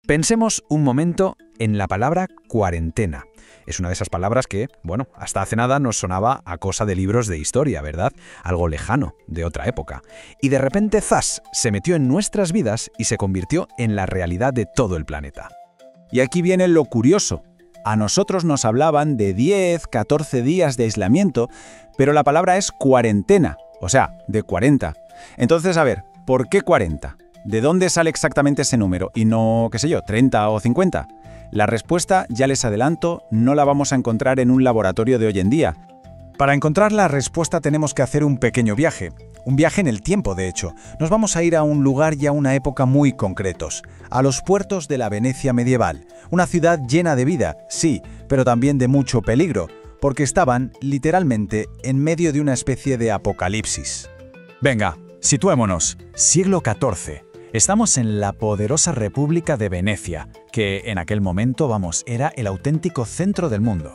Pensemos un momento en la palabra cuarentena. Es una de esas palabras que, bueno, hasta hace nada nos sonaba a cosa de libros de historia, ¿verdad? Algo lejano, de otra época. Y de repente, ¡zas!, se metió en nuestras vidas y se convirtió en la realidad de todo el planeta. Y aquí viene lo curioso. A nosotros nos hablaban de 10, 14 días de aislamiento, pero la palabra es cuarentena, o sea, de 40. Entonces, a ver, ¿por qué 40? ¿De dónde sale exactamente ese número? Y no, qué sé yo, 30 o 50. La respuesta, ya les adelanto, no la vamos a encontrar en un laboratorio de hoy en día. Para encontrar la respuesta tenemos que hacer un pequeño viaje. Un viaje en el tiempo, de hecho. Nos vamos a ir a un lugar y a una época muy concretos. A los puertos de la Venecia medieval. Una ciudad llena de vida, sí, pero también de mucho peligro, porque estaban, literalmente, en medio de una especie de apocalipsis. Venga, situémonos. Siglo XIV. Estamos en la poderosa República de Venecia, que en aquel momento, era el auténtico centro del mundo.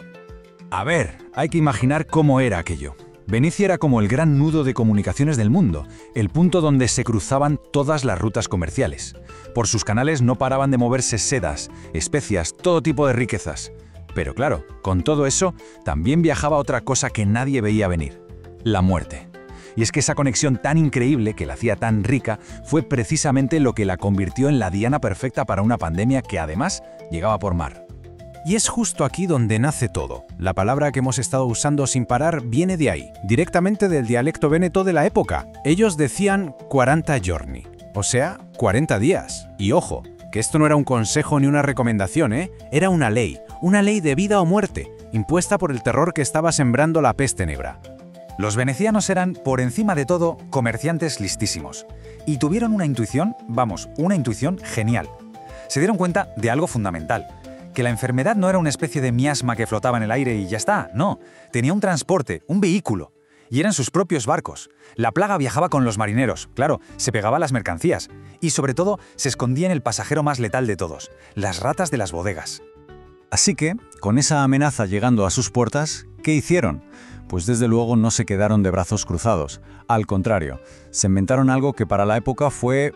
A ver, hay que imaginar cómo era aquello. Venecia era como el gran nudo de comunicaciones del mundo, el punto donde se cruzaban todas las rutas comerciales. Por sus canales no paraban de moverse sedas, especias, todo tipo de riquezas. Pero claro, con todo eso, también viajaba otra cosa que nadie veía venir: la muerte. Y es que esa conexión tan increíble que la hacía tan rica fue precisamente lo que la convirtió en la diana perfecta para una pandemia que además llegaba por mar. Y es justo aquí donde nace todo. La palabra que hemos estado usando sin parar viene de ahí, directamente del dialecto veneto de la época. Ellos decían 40 giorni, o sea, 40 días. Y ojo, que esto no era un consejo ni una recomendación, era una ley de vida o muerte, impuesta por el terror que estaba sembrando la peste negra. Los venecianos eran, por encima de todo, comerciantes listísimos. Y tuvieron una intuición genial. Se dieron cuenta de algo fundamental: que la enfermedad no era una especie de miasma que flotaba en el aire y ya está, no. Tenía un transporte, un vehículo. Y eran sus propios barcos. La plaga viajaba con los marineros, claro, se pegaba a las mercancías. Y sobre todo, se escondía en el pasajero más letal de todos: las ratas de las bodegas. Así que, con esa amenaza llegando a sus puertas, ¿qué hicieron? Pues desde luego no se quedaron de brazos cruzados. Al contrario, se inventaron algo que para la época fue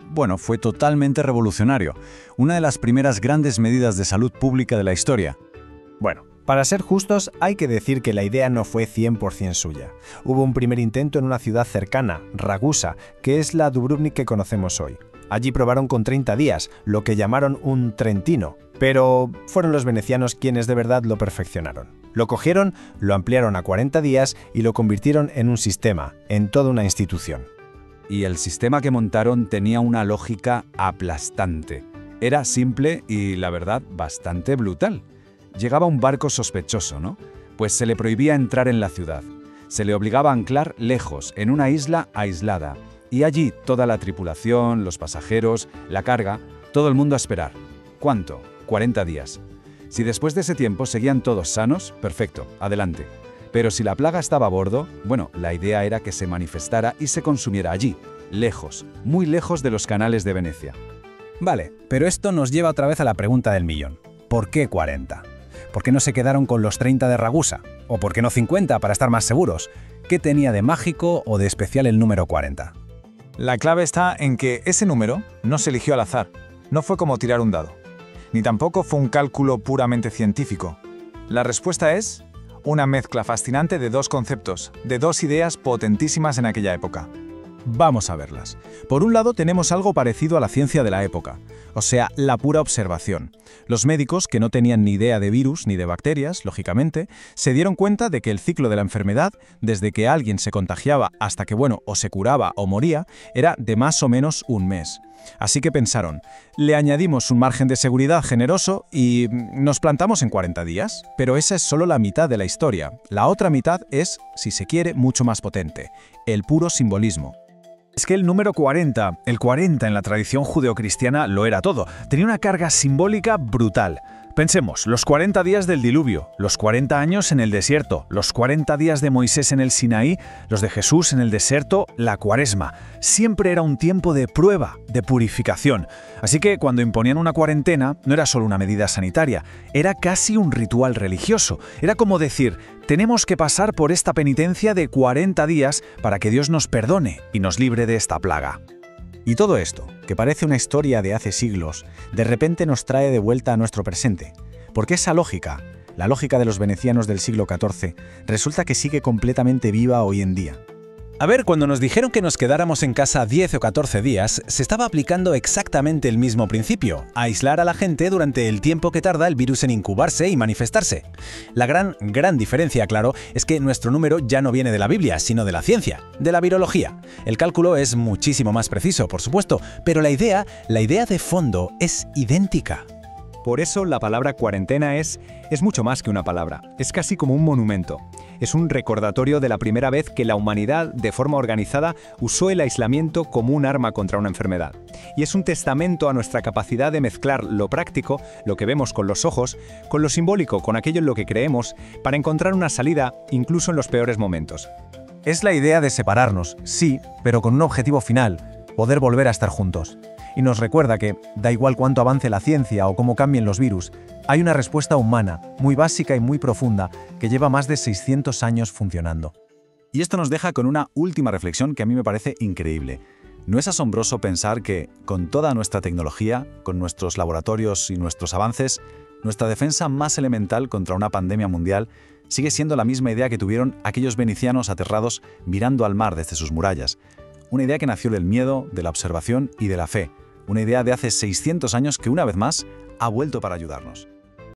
totalmente revolucionario. Una de las primeras grandes medidas de salud pública de la historia. Bueno, para ser justos, hay que decir que la idea no fue 100% suya. Hubo un primer intento en una ciudad cercana, Ragusa, que es la Dubrovnik que conocemos hoy. Allí probaron con 30 días, lo que llamaron un Trentino, pero fueron los venecianos quienes de verdad lo perfeccionaron. Lo cogieron, lo ampliaron a 40 días y lo convirtieron en un sistema, en toda una institución. Y el sistema que montaron tenía una lógica aplastante. Era simple y, la verdad, bastante brutal. Llegaba un barco sospechoso, ¿no? Pues se le prohibía entrar en la ciudad. Se le obligaba a anclar lejos, en una isla aislada. Y allí toda la tripulación, los pasajeros, la carga, todo el mundo a esperar. ¿Cuánto? 40 días. Si después de ese tiempo seguían todos sanos, perfecto, adelante. Pero si la plaga estaba a bordo, la idea era que se manifestara y se consumiera allí, lejos, muy lejos de los canales de Venecia. Vale, pero esto nos lleva otra vez a la pregunta del millón. ¿Por qué 40? ¿Por qué no se quedaron con los 30 de Ragusa? ¿O por qué no 50 para estar más seguros? ¿Qué tenía de mágico o de especial el número 40? La clave está en que ese número no se eligió al azar, no fue como tirar un dado, ni tampoco fue un cálculo puramente científico. La respuesta es una mezcla fascinante de dos conceptos, de dos ideas potentísimas en aquella época. Vamos a verlas. Por un lado tenemos algo parecido a la ciencia de la época, o sea, la pura observación. Los médicos, que no tenían ni idea de virus ni de bacterias, lógicamente, se dieron cuenta de que el ciclo de la enfermedad, desde que alguien se contagiaba hasta que, o se curaba o moría, era de más o menos un mes. Así que pensaron, le añadimos un margen de seguridad generoso y nos plantamos en 40 días. Pero esa es solo la mitad de la historia. La otra mitad es, si se quiere, mucho más potente: el puro simbolismo. Es que el número 40, el 40 en la tradición judeocristiana lo era todo. Tenía una carga simbólica brutal. Pensemos, los 40 días del diluvio, los 40 años en el desierto, los 40 días de Moisés en el Sinaí, los de Jesús en el desierto, la Cuaresma. Siempre era un tiempo de prueba, de purificación. Así que cuando imponían una cuarentena, no era solo una medida sanitaria, era casi un ritual religioso. Era como decir, tenemos que pasar por esta penitencia de 40 días para que Dios nos perdone y nos libre de esta plaga. Y todo esto, que parece una historia de hace siglos, de repente nos trae de vuelta a nuestro presente, porque esa lógica, la lógica de los venecianos del siglo XIV, resulta que sigue completamente viva hoy en día. A ver, cuando nos dijeron que nos quedáramos en casa 10 o 14 días, se estaba aplicando exactamente el mismo principio, aislar a la gente durante el tiempo que tarda el virus en incubarse y manifestarse. La gran diferencia, claro, es que nuestro número ya no viene de la Biblia, sino de la ciencia, de la virología. El cálculo es muchísimo más preciso, por supuesto, pero la idea de fondo es idéntica. Por eso la palabra cuarentena es mucho más que una palabra, es casi como un monumento. Es un recordatorio de la primera vez que la humanidad, de forma organizada, usó el aislamiento como un arma contra una enfermedad. Y es un testamento a nuestra capacidad de mezclar lo práctico, lo que vemos con los ojos, con lo simbólico, con aquello en lo que creemos, para encontrar una salida incluso en los peores momentos. Es la idea de separarnos, sí, pero con un objetivo final, poder volver a estar juntos. Y nos recuerda que, da igual cuánto avance la ciencia o cómo cambien los virus, hay una respuesta humana, muy básica y muy profunda, que lleva más de 600 años funcionando. Y esto nos deja con una última reflexión que a mí me parece increíble. ¿No es asombroso pensar que, con toda nuestra tecnología, con nuestros laboratorios y nuestros avances, nuestra defensa más elemental contra una pandemia mundial sigue siendo la misma idea que tuvieron aquellos venecianos aterrados mirando al mar desde sus murallas? Una idea que nació del miedo, de la observación y de la fe. Una idea de hace 600 años que, una vez más, ha vuelto para ayudarnos.